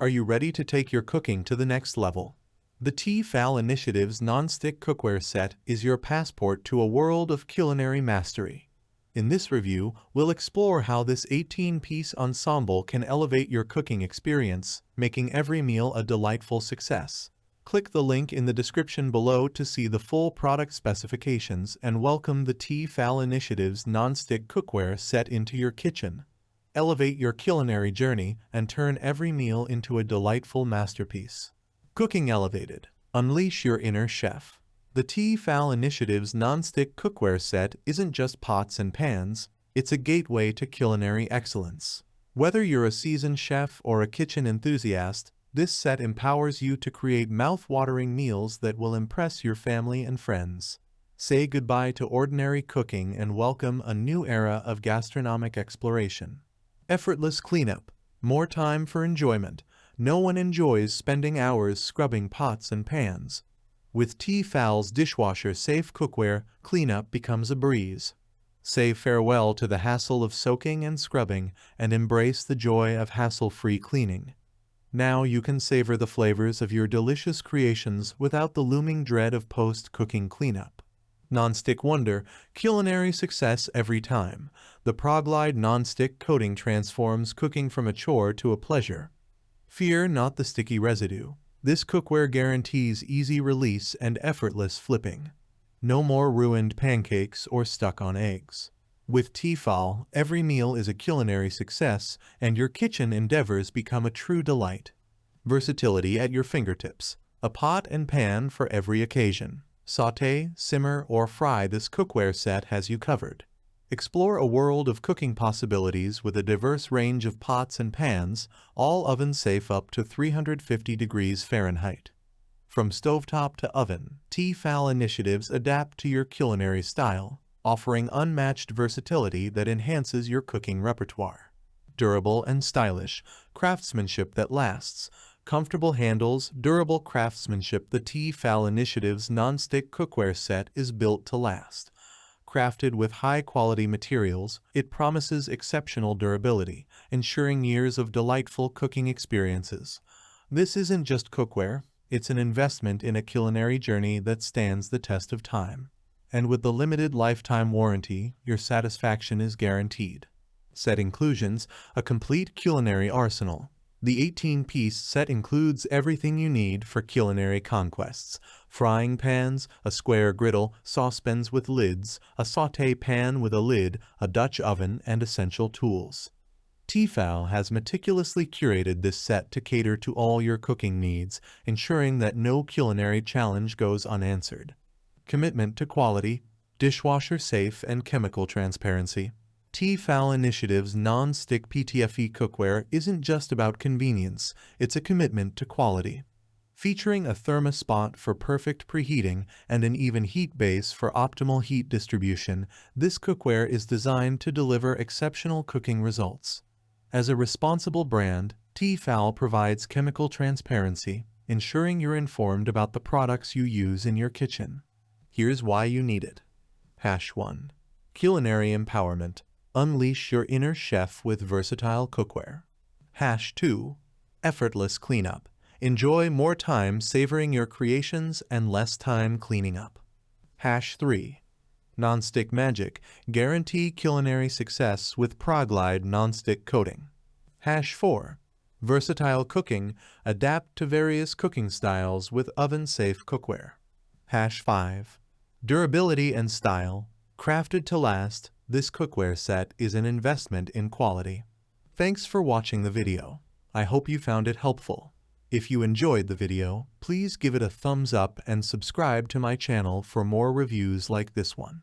Are you ready to take your cooking to the next level? The T-Fal Initiative's Nonstick Cookware set is your passport to a world of culinary mastery. In this review, we'll explore how this 18-piece ensemble can elevate your cooking experience, making every meal a delightful success. Click the link in the description below to see the full product specifications and welcome the T-Fal Initiative's Nonstick Cookware set into your kitchen. Elevate your culinary journey and turn every meal into a delightful masterpiece. Cooking Elevated. Unleash your inner chef. The T-Fal Initiative's Nonstick Cookware set isn't just pots and pans, it's a gateway to culinary excellence. Whether you're a seasoned chef or a kitchen enthusiast, this set empowers you to create mouth-watering meals that will impress your family and friends. Say goodbye to ordinary cooking and welcome a new era of gastronomic exploration. Effortless cleanup. More time for enjoyment. No one enjoys spending hours scrubbing pots and pans. With T-Fal's dishwasher-safe cookware, cleanup becomes a breeze. Say farewell to the hassle of soaking and scrubbing and embrace the joy of hassle-free cleaning. Now you can savor the flavors of your delicious creations without the looming dread of post-cooking cleanup. Nonstick Wonder, culinary success every time. The ProGlide nonstick coating transforms cooking from a chore to a pleasure. Fear not the sticky residue. This cookware guarantees easy release and effortless flipping. No more ruined pancakes or stuck on eggs. With T-Fal, every meal is a culinary success and your kitchen endeavors become a true delight. Versatility at your fingertips. A pot and pan for every occasion. Sauté, simmer, or fry, this cookware set has you covered. Explore a world of cooking possibilities with a diverse range of pots and pans, all oven safe up to 350 degrees Fahrenheit. From stovetop to oven, T-Fal Initiatives adapt to your culinary style, offering unmatched versatility that enhances your cooking repertoire. Durable and stylish, craftsmanship that lasts. Comfortable handles, durable craftsmanship. The T-Fal Initiative's Nonstick Cookware set is built to last. Crafted with high-quality materials, it promises exceptional durability, ensuring years of delightful cooking experiences. This isn't just cookware, it's an investment in a culinary journey that stands the test of time. And with the limited lifetime warranty, your satisfaction is guaranteed. Set inclusions: a complete culinary arsenal. The 18-piece set includes everything you need for culinary conquests. Frying pans, a square griddle, saucepans with lids, a sauté pan with a lid, a Dutch oven, and essential tools. T-Fal has meticulously curated this set to cater to all your cooking needs, ensuring that no culinary challenge goes unanswered. Commitment to quality, dishwasher safe, and chemical transparency. T-Fal Initiative's non-stick PTFE cookware isn't just about convenience, it's a commitment to quality. Featuring a thermospot for perfect preheating and an even heat base for optimal heat distribution, this cookware is designed to deliver exceptional cooking results. As a responsible brand, T-Fal provides chemical transparency, ensuring you're informed about the products you use in your kitchen. Here's why you need it. #1. Culinary Empowerment. Unleash your inner chef with versatile cookware. #2. Effortless Cleanup. Enjoy more time savoring your creations and less time cleaning up. #3. Nonstick Magic. Guarantee culinary success with ProGlide nonstick coating. #4. Versatile Cooking. Adapt to various cooking styles with oven-safe cookware. #5. Durability and Style. Crafted to last, this cookware set is an investment in quality. Thanks for watching the video. I hope you found it helpful. If you enjoyed the video, please give it a thumbs up and subscribe to my channel for more reviews like this one.